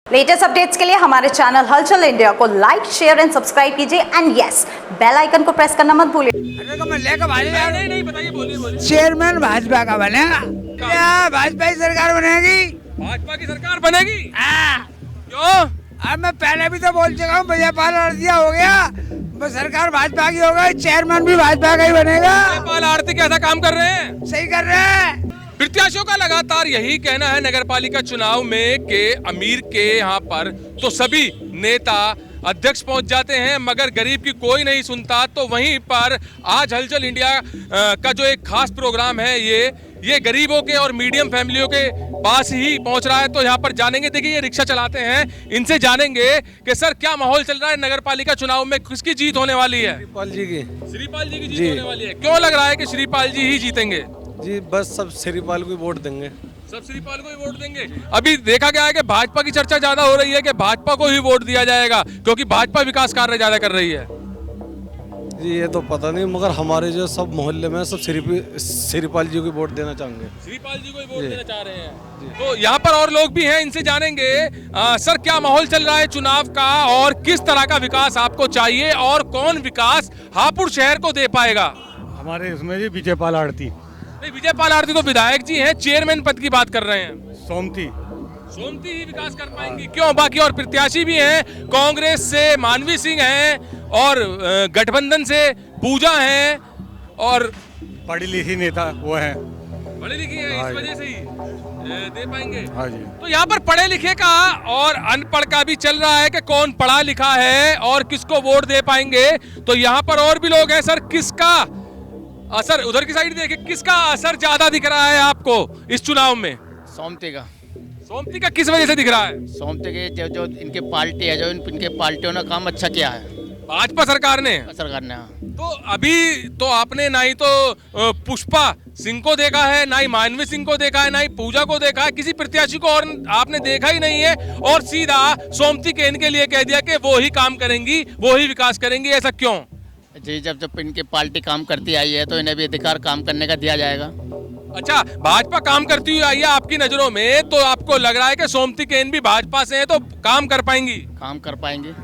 Latest updates के लिए हमारे चैनल हलचल इंडिया को लाइक शेयर एंड सब्सक्राइब कीजिए एंड यस बेल आइकन को प्रेस करना मत भूलिए। नहीं बताइए, बोलिए। चेयरमैन भाजपा का बनेगा क्या? भाजपा की सरकार बनेगी। भाजपा की सरकार बनेगी? क्यों? अब मैं पहले भी तो बोल चुका हूँ, विजयपाल आरती हो गया, बस सरकार भाजपा की हो गई, चेयरमैन भी भाजपा का ही बनेगा। विजयपाल आरती कैसा काम कर रहे हैं? सही कर रहे हैं। प्रत्याशियों का लगातार यही कहना है नगरपालिका चुनाव में कि अमीर के यहाँ पर तो सभी नेता अध्यक्ष पहुंच जाते हैं मगर गरीब की कोई नहीं सुनता। तो वहीं पर आज हलचल इंडिया का जो एक खास प्रोग्राम है ये गरीबों के और मीडियम फैमिलियों के पास ही पहुंच रहा है। तो यहाँ पर जानेंगे, देखिए ये रिक्शा चलाते हैं, इनसे जानेंगे कि सर क्या माहौल चल रहा है नगरपालिका चुनाव में, किसकी जीत होने वाली है? श्रीपाल जी की। श्रीपाल जी की जीत होने वाली है। क्यों लग रहा है कि श्रीपाल जी ही जीतेंगे? जी बस सब श्रीपाल को वोट देंगे। सब श्रीपाल को ही वोट देंगे। अभी देखा गया है कि भाजपा की चर्चा ज्यादा हो रही है कि भाजपा को ही वोट दिया जाएगा क्योंकि भाजपा विकास कार्य ज्यादा कर रही है। जी ये तो पता नहीं, मगर हमारे जो सब मोहल्ले में सब श्रीपाल जी को वोट देना चाहेंगे। श्रीपाल जी को ही वोट देना चाह रहे हैं। तो यहाँ पर और लोग भी हैं, इनसे जानेंगे सर क्या माहौल चल रहा है चुनाव का और किस तरह का विकास आपको चाहिए और कौन विकास हापुड़ शहर को दे पाएगा? हमारे इसमें जी विजयपाल आरती। नहीं, विजयपाल आरती तो विधायक जी हैं, चेयरमैन पद की बात कर रहे हैं। सोमती ही विकास कर पाएंगी। क्यों? बाकी और प्रत्याशी भी हैं, कांग्रेस से मानवी सिंह हैं और गठबंधन से पूजा हैं और पढ़ी लिखी नेता वो हैं, पढ़े लिखे हैं, इस वजह से ही दे पाएंगे। हाँ जी। तो यहाँ पर पढ़े लिखे का और अनपढ़ का भी चल रहा है कि कौन पढ़ा लिखा है और किसको वोट दे पाएंगे। तो यहाँ पर और भी लोग हैं। सर किसका असर, उधर की साइड देखिए, किसका असर ज्यादा दिख रहा है आपको इस चुनाव में? सोमती का। सोमती का किस वजह से दिख रहा है? सोमती के जो इनके पार्टी है, जो इनके पार्टियों ने काम अच्छा किया है भाजपा सरकार ने। हाँ। तो अभी तो आपने ना ही तो पुष्पा सिंह को देखा है, ना ही मानवी सिंह को देखा है, ना ही पूजा को देखा है, किसी प्रत्याशी को और आपने देखा ही नहीं है और सीधा सोमती केन के लिए कह दिया कि वो ही काम करेंगी, वो ही विकास करेंगी। ऐसा क्यों? जी जब इनकी पार्टी काम करती आई है तो इन्हें भी अधिकार काम करने का दिया जाएगा। अच्छा, भाजपा काम करती हुई आई है आपकी नजरों में, तो आपको लग रहा है कि सोमती केन भी भाजपा से हैं तो काम कर पाएंगी? काम कर पाएंगे।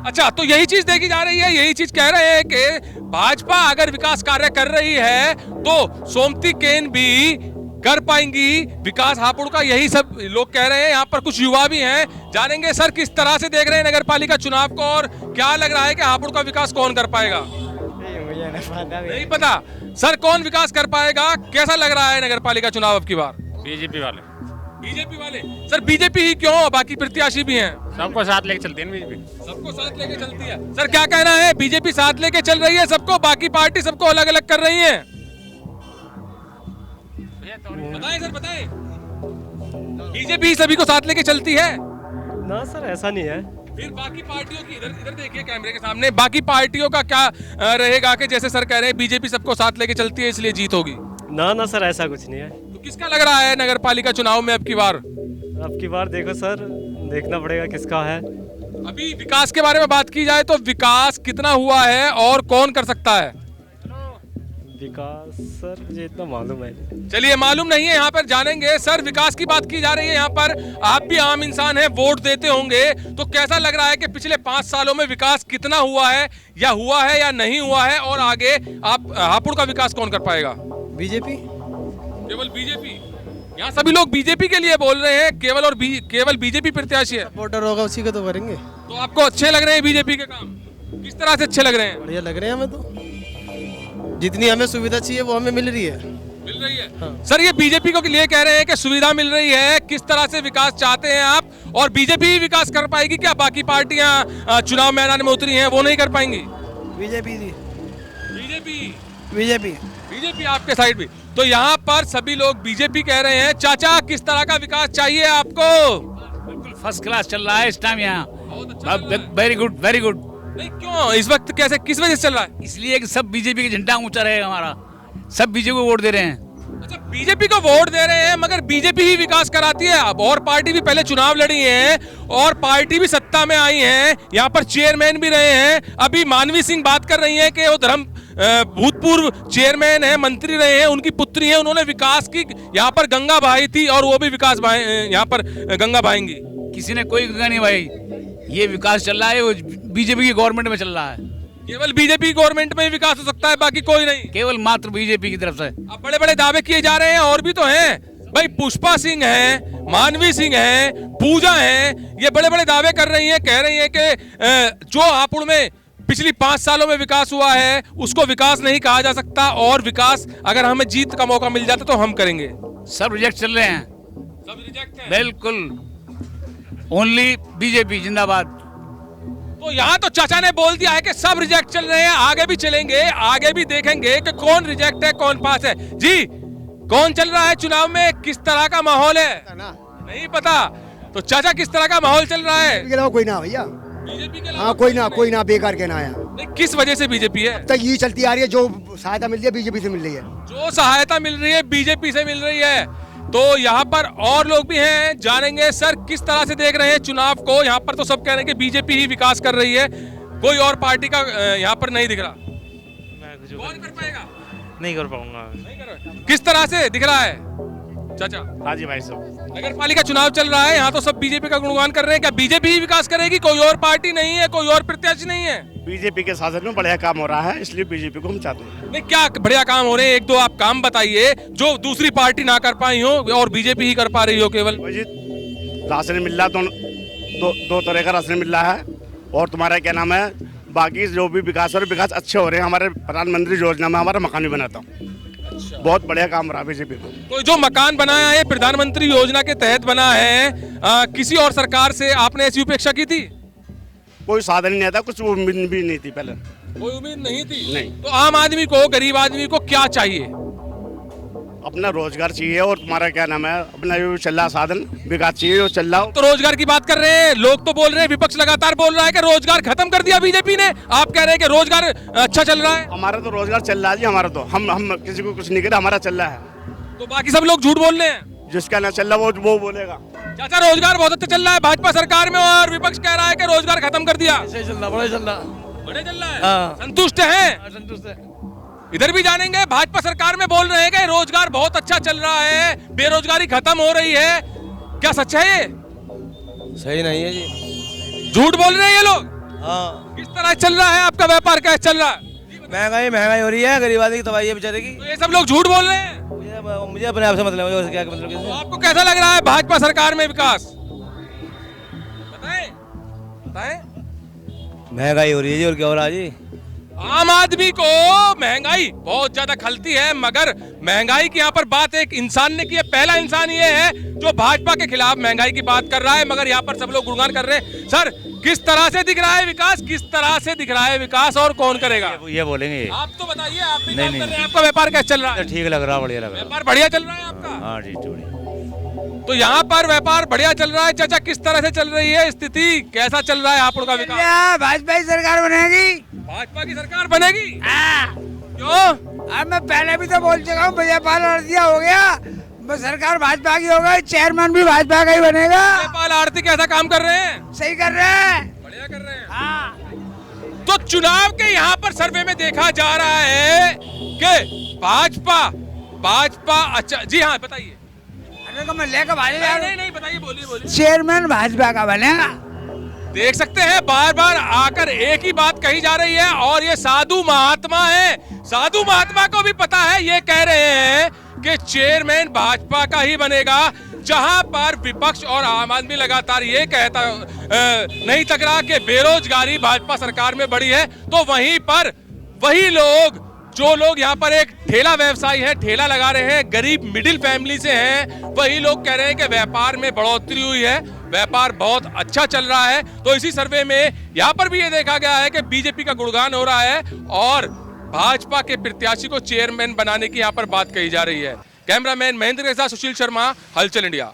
अच्छा, तो यही चीज देखी जा रही है, यही चीज कह रहे हैं कि भाजपा अगर विकास कार्य कर रही है तो सोमती केन भी कर पाएंगी विकास हापुड़ का, यही सब लोग कह रहे हैं। यहाँ पर कुछ युवा भी हैं, जानेंगे सर किस तरह से देख रहे हैं नगरपालिका चुनाव को और क्या लग रहा है कि हापुड़ का विकास कौन कर पाएगा? नहीं पता। सर कौन विकास कर पाएगा, कैसा लग रहा है नगरपालिका चुनाव अब की बार? बीजेपी वाले। बीजेपी वाले? सर बीजेपी ही क्यों, बाकी प्रत्याशी भी हैं? सबको साथ लेके चलती है बीजेपी। सबको साथ लेके चलती है। सर क्या कहना है, बीजेपी साथ लेके चल रही है सबको, बाकी पार्टी सबको अलग अलग कर रही है? बताएं सर, बताएं। बीजेपी सभी को साथ लेके चलती है? ना सर ऐसा नहीं है। फिर बाकी पार्टियों की, इधर देखिए कैमरे के सामने, बाकी पार्टियों का क्या रहेगा कि जैसे सर कह रहे हैं बीजेपी सबको साथ लेके चलती है इसलिए जीत होगी? ना सर ऐसा कुछ नहीं है। तो किसका लग रहा है नगरपालिका चुनाव में अब की बार? अब की बार देखो सर, देखना पड़ेगा किसका है। अभी विकास के बारे में बात की जाए तो विकास कितना हुआ है और कौन कर सकता है? विकास सर ये इतना मालूम है। चलिए, मालूम नहीं है, यहाँ पर जानेंगे। सर विकास की बात की जा रही है, यहाँ पर आप भी आम इंसान हैं, वोट देते होंगे, तो कैसा लग रहा है कि पिछले 5 सालों में विकास कितना हुआ है या नहीं हुआ है और आगे आप हापुड़ का विकास कौन कर पाएगा? बीजेपी। केवल बीजेपी? यहाँ सभी लोग बीजेपी के लिए बोल रहे हैं, केवल बीजेपी प्रत्याशी है। वोटर होगा उसी का तो करेंगे। तो आपको अच्छे लग रहे हैं बीजेपी के काम? किस तरह से अच्छे लग रहे हैं? बढ़िया लग रहे हैं हमें, तो जितनी हमें सुविधा चाहिए वो हमें मिल रही है। मिल रही है? हाँ। सर ये बीजेपी को लिए कह रहे हैं कि सुविधा मिल रही है, किस तरह से विकास चाहते हैं आप और बीजेपी ही विकास कर पाएगी क्या? बाकी पार्टियां चुनाव मैदान में उतरी हैं वो नहीं कर पाएंगी? बीजेपी जी। बीजेपी आपके साइड भी? तो यहाँ पर सभी लोग बीजेपी कह रहे हैं। चाचा किस तरह का विकास चाहिए आपको? बिल्कुल फर्स्ट क्लास चल रहा है इस टाइम यहाँ। बहुत अच्छा। Very good, very good. नहीं क्यों इस वक्त, कैसे, किस वजह से चल रहा है? इसलिए कि सब बीजेपी का झंडा ऊंचा रहे हमारा, सब बीजेपी को वोट दे रहे हैं। अच्छा, बीजेपी को वोट दे रहे हैं मगर बीजेपी ही विकास कराती है। अब और पार्टी भी पहले चुनाव लड़ी है और पार्टी भी सत्ता में आई है, यहाँ पर चेयरमैन भी रहे हैं। अभी मानवी सिंह बात कर रही है कि वो भूतपूर्व चेयरमैन है, मंत्री रहे हैं, उनकी पुत्री है, उन्होंने विकास की यहाँ पर गंगा बहाई थी और वो भी विकास यहाँ पर गंगा बहाएंगी। किसी ने कोई कहा नहीं भाई ये विकास चल रहा है, वो बीजेपी की गवर्नमेंट में चल रहा है, केवल बीजेपी गवर्नमेंट में ही विकास हो सकता है, बाकी कोई नहीं। केवल मात्र बीजेपी की तरफ से। अब बड़े बड़े दावे किए जा रहे हैं, और भी तो हैं भाई, पुष्पा सिंह है, मानवी सिंह है, पूजा है, ये बड़े बड़े दावे कर रही हैं, कह रही हैं कि जो हापुड़ में पिछली 5 सालों में विकास हुआ है उसको विकास नहीं कहा जा सकता, और विकास अगर हमें जीत का मौका मिल जाता तो हम करेंगे। सब रिजेक्ट चल रहे हैं, सब रिजेक्ट है। बिल्कुल, ओनली बीजेपी जिंदाबाद। तो यहाँ तो चाचा ने बोल दिया है कि सब रिजेक्ट चल रहे हैं, आगे भी चलेंगे, आगे भी देखेंगे कि कौन रिजेक्ट है कौन पास है। जी, कौन चल रहा है चुनाव में, किस तरह का माहौल है? नहीं पता। तो चाचा किस तरह का माहौल चल रहा है? के अलावा कोई ना भैया, बीजेपी के हाँ कोई ना बेकार के ना आया। नहीं, किस वजह से बीजेपी है? तो ये चलती आ रही है, जो सहायता मिल रही है बीजेपी से मिल रही है। जो सहायता मिल रही है बीजेपी से मिल रही है। तो यहाँ पर और लोग भी हैं, जानेंगे सर किस तरह से देख रहे हैं चुनाव को। यहाँ पर तो सब कह रहे हैं कि बीजेपी ही विकास कर रही है, कोई और पार्टी का यहाँ पर नहीं दिख रहा। कौन कर पाएगा? नहीं कर पाऊंगा। नहीं कर रहा। किस तरह से दिख रहा है चाचा? हाँ जी भाई साहब, नगर पालिका चुनाव चल रहा है, यहाँ तो सब बीजेपी का गुणगान कर रहे हैं। क्या बीजेपी ही विकास करेगी, कोई और पार्टी नहीं है, कोई और प्रत्याशी नहीं है? बीजेपी के शासन में बढ़िया काम हो रहा है, इसलिए बीजेपी को हम चाहते हैं। नहीं, क्या बढ़िया काम हो रहे हैं? एक दो आप काम बताइए जो दूसरी पार्टी ना कर पाई हो और बीजेपी ही कर पा रही हो केवल। राशन मिल रहा, दो तरह का राशन मिल रहा है, और तुम्हारा क्या नाम है, बाकी जो भी विकास हो रहे, विकास अच्छे हो रहे हैं। हमारे प्रधानमंत्री योजना में हमारा मकान भी बनाता हूँ, बहुत बढ़िया काम रहा बीजेपी को। तो जो मकान बनाया है प्रधानमंत्री योजना के तहत बना है, किसी और सरकार से आपने ऐसी अपेक्षा की थी? कोई साधन नहीं आता, कुछ उम्मीद भी नहीं थी पहले। कोई उम्मीद नहीं थी? नहीं। तो आम आदमी को, गरीब आदमी को क्या चाहिए? अपना रोजगार चाहिए, और तुम्हारा क्या नाम है, अपना जो चल रहा साधन विकास चाहिए, जो चल रहा हो। तो रोजगार की बात कर रहे हैं, लोग तो बोल रहे हैं, विपक्ष लगातार बोल रहा है कि रोजगार खत्म कर दिया बीजेपी ने, आप कह रहे हैं कि रोजगार अच्छा चल रहा है। हमारा तो रोजगार चल रहा है जी, हमारा तो हम किसी को कुछ नहीं कहते, हमारा चल रहा है। तो बाकी सब लोग झूठ बोल रहे हैं। जिसका ना चल रहा वो बोलेगा। चाचा, रोजगार बहुत अच्छा चल रहा है भाजपा सरकार में, और विपक्ष कह रहा है कि रोजगार खत्म कर दिया। चल रहा, बड़ा चल रहा, बड़े चल रहा है। हाँ। संतुष्ट हैं? संतुष्ट है। इधर भी जानेंगे, भाजपा सरकार में बोल रहे हैं कि रोजगार बहुत अच्छा चल रहा है, बेरोजगारी खत्म हो रही है, क्या सच है ये? सही नहीं है जी, झूठ बोल रहे हैं ये लोग। हाँ किस तरह चल रहा है आपका व्यापार, कैसे चल रहा है? महंगाई हो रही है, गरीब आदमी की तबाही है बेचारे की। तो ये सब लोग झूठ बोल रहे हैं। मुझे अपने आप से मतलब है, क्या मतलब तो आपको कैसा लग रहा है भाजपा सरकार में विकास? बताएं, बताएं। महंगाई हो रही है जी, और क्या हो रहा है जी? आम आदमी को महंगाई बहुत ज्यादा खलती है, मगर महंगाई की यहाँ पर बात एक इंसान ने की है। पहला इंसान ये है जो भाजपा के खिलाफ महंगाई की बात कर रहा है, मगर यहाँ पर सब लोग गुणगान कर रहे हैं। सर, किस तरह से दिख रहा है विकास, किस तरह से दिख रहा है विकास, और कौन करेगा? ये बोलेंगे। आप तो बताइए, आप भी काम कर रहे हैं, आपका व्यापार कैसे चल रहा है? ठीक लग रहा, बढ़िया लग रहा। व्यापार बढ़िया चल रहा है आपका? हाँ जी, तो यहाँ पर व्यापार बढ़िया चल रहा है। चाचा, किस तरह से चल रही है स्थिति, कैसा चल रहा है हापुड़ का विकास? भाजपा की सरकार बनेगी। भाजपा की सरकार बनेगी? क्यों? अब मैं पहले भी तो बोल चुका हूँ, व्यापार आरतिया हो गया, बस सरकार भाजपा की हो गई, चेयरमैन भी भाजपा का ही बनेगा। नेपाल आरती कैसा काम कर रहे हैं? सही कर रहे हैं, बढ़िया कर रहे हैं। हाँ। तो चुनाव के यहाँ पर सर्वे में देखा जा रहा है कि भाजपा अच्छा। जी हाँ, बताइए। अरे तो मैं लेकर भाई नहीं, बताइए, बोलिए। चेयरमैन भाजपा का बनेगा। देख सकते हैं, बार बार आकर एक ही बात कही जा रही है, और ये साधु महात्मा है, साधु महात्मा को भी पता है, ये कह रहे हैं कि चेयरमैन भाजपा का ही बनेगा। जहां पर विपक्ष और आम आदमी लगातार ये कहता नहीं तक रहा कि बेरोजगारी भाजपा सरकार में बढ़ी है, तो वहीं पर वही लोग, जो लोग यहाँ पर एक ठेला व्यवसायी है, ठेला लगा रहे हैं, गरीब मिडिल फैमिली से हैं, वही लोग कह रहे हैं कि व्यापार में बढ़ोतरी हुई है, व्यापार बहुत अच्छा चल रहा है। तो इसी सर्वे में यहाँ पर भी ये देखा गया है कि बीजेपी का गुणगान हो रहा है, और भाजपा के प्रत्याशी को चेयरमैन बनाने की यहाँ पर बात कही जा रही है। कैमरामैन महेंद्र के साथ सुशील शर्मा, हलचल इंडिया।